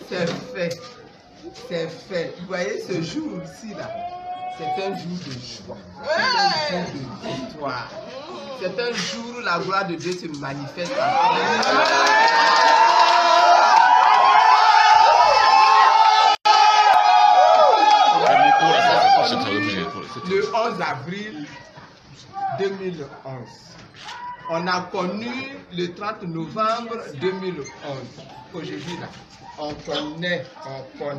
c'est fait. C'est fait. Vous voyez ce jour-ci là, c'est un jour de joie. C'est un jour de victoire. C'est un jour où la gloire de Dieu se manifeste. Le 11 avril 2011. On a connu le 30 novembre 2011. Aujourd'hui, là, on connaît. Le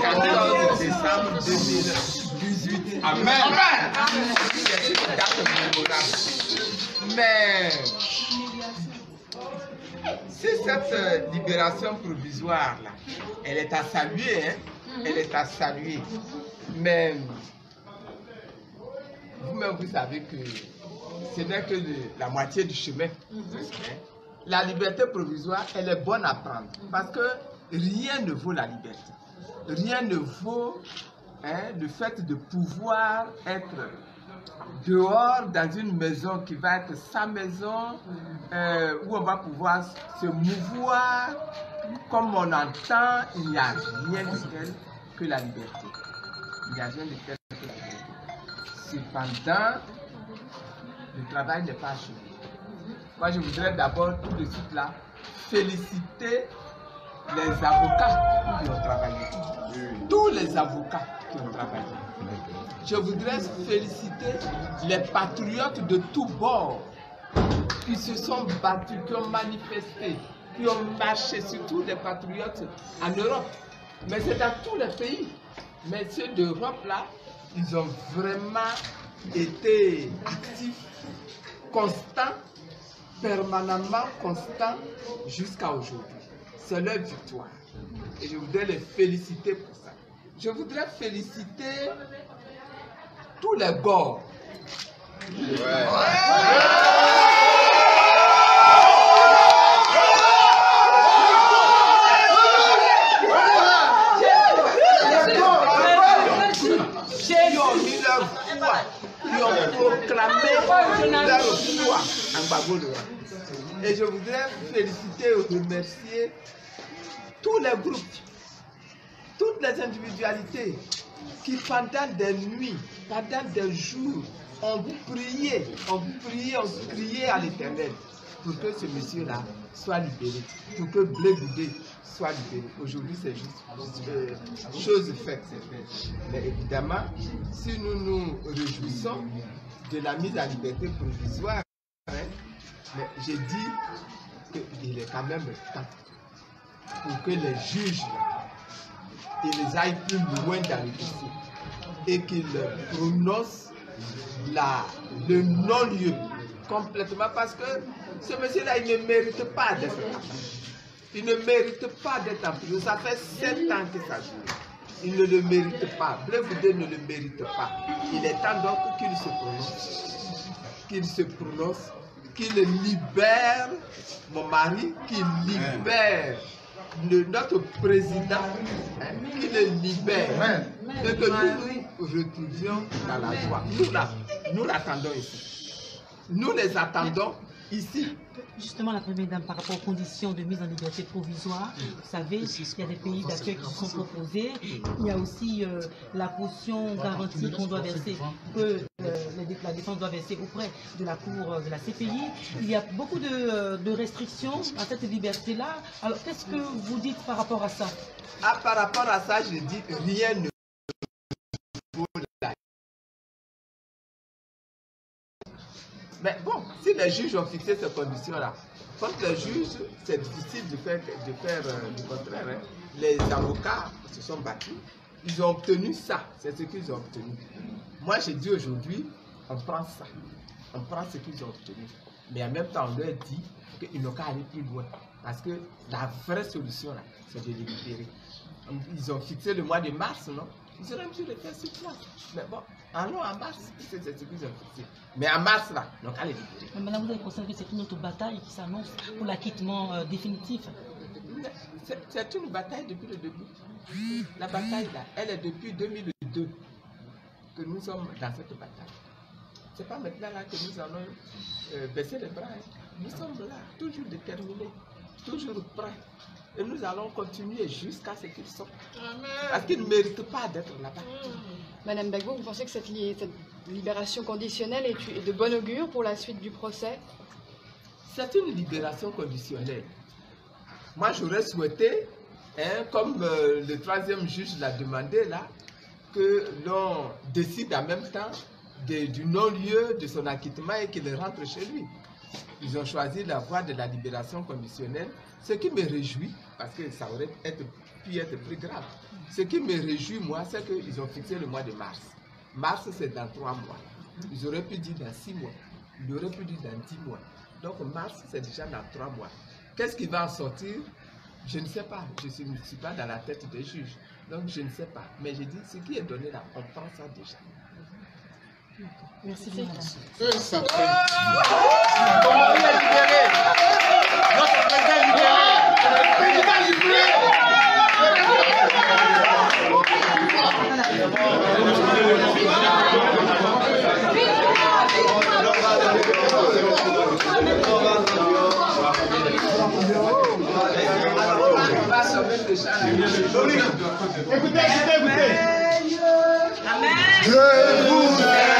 14 décembre 2018. Amen. C'est une date mémorable. Mais si cette libération provisoire, là, elle est à saluer, hein? Elle est à saluer. Mais vous-même, vous savez que ce n'est que la moitié du chemin. La liberté provisoire, elle est bonne à prendre. Parce que rien ne vaut la liberté. Rien ne vaut le fait de pouvoir être dehors dans une maison qui va être sa maison, où on va pouvoir se mouvoir comme on entend. Il n'y a rien de tel que la liberté. Il n'y a rien de tel que la liberté. Cependant, le travail n'est pas achevé. Moi, je voudrais d'abord, tout de suite là, féliciter les avocats qui ont travaillé. Tous les avocats qui ont travaillé. Je voudrais féliciter les patriotes de tous bords qui se sont battus, qui ont manifesté, qui ont marché, surtout les patriotes en Europe. Mais c'est dans tous les pays. Mais ceux d'Europe là, ils ont vraiment été actifs, constants, permanemment constants jusqu'à aujourd'hui. C'est leur victoire. Et je voudrais les féliciter pour ça. Je voudrais féliciter tous les bords. Qui ont proclamé leur foi en Gbagbo. Et je voudrais féliciter et remercier tous les groupes, toutes les individualités qui pendant des nuits, pendant des jours, ont prié à l'Éternel pour que ce monsieur-là soit libéré, pour que Blé Goudé soit libéré. Aujourd'hui, c'est juste chose faite, c'est fait. Mais évidemment, si nous nous réjouissons de la mise en liberté provisoire, mais j'ai dit qu'il est quand même temps pour que les juges ils aillent plus loin dans le dossier et qu'ils prononcent le non-lieu complètement, parce que ce monsieur-là, il ne mérite pas d'être en prison. Il ne mérite pas d'être en prison. Ça fait 7 ans que ça joue. Il ne le mérite pas. Blé Goudé ne le mérite pas. Il est temps donc qu'il se prononce, qu'il libère mon mari, qu'il libère notre président, qu'il le libère, et que nous retrouvions dans la joie. Nous l'attendons ici. Nous les attendons ici. Justement, la Première Dame, par rapport aux conditions de mise en liberté provisoire, vous savez, il y a des pays d'accueil qui se sont proposés. Il y a aussi la caution garantie qu'on doit verser, que la défense doit verser auprès de la Cour de la CPI. Il y a beaucoup de restrictions à cette liberté-là. Alors, qu'est-ce que vous dites par rapport à ça? Par rapport à ça, je dis rien ne vaut la. Mais bon, si les juges ont fixé ces conditions-là, contre les juges, c'est difficile de faire du contraire. Hein. Les avocats se sont battus, ils ont obtenu ça, c'est ce qu'ils ont obtenu. Moi, j'ai dit aujourd'hui, on prend ça, on prend ce qu'ils ont obtenu. Mais en même temps, on leur dit qu'ils n'ont qu'à aller plus loin. Parce que la vraie solution, là, c'est de les libérer. Ils ont fixé le mois de mars, non? Ils auraient dû le faire sur place. Mais bon, allons en mars, c'est ce qu'ils ont fixé. Mais en mars, là, ils n'ont qu'à les libérer. Mais maintenant, vous avez constaté que c'est une autre bataille qui s'annonce pour l'acquittement définitif. C'est une bataille depuis le début. La bataille, là, elle est depuis 2002 que nous sommes dans cette bataille. Ce n'est pas maintenant là que nous allons baisser les bras. Hein. Nous sommes là, toujours déterminés, toujours prêts Et nous allons continuer jusqu'à ce qu'ils sortent. Parce qu'ils ne méritent pas d'être là-bas. Madame Gbagbo, vous pensez que cette libération conditionnelle est de bon augure pour la suite du procès? C'est une libération conditionnelle. Moi, j'aurais souhaité, comme le troisième juge l'a demandé là, que l'on décide en même temps du non-lieu de son acquittement et qu'il rentre chez lui. Ils ont choisi la voie de la libération conditionnelle, ce qui me réjouit, parce que ça aurait pu être plus grave. Ce qui me réjouit, moi, c'est qu'ils ont fixé le mois de mars. Mars, c'est dans 3 mois. Ils auraient pu dire dans 6 mois. Ils auraient pu dire dans 10 mois. Donc, mars, c'est déjà dans 3 mois. Qu'est-ce qui va en sortir? Je ne sais pas. Je ne suis pas dans la tête des juges. Donc, je ne sais pas. Mais je dis, ce qui est donné là, on prend ça déjà. Merci bien, madame. Comment il est libéré? Notre président est libéré. Le président est libéré. Écoutez. Amen. Je vous aime.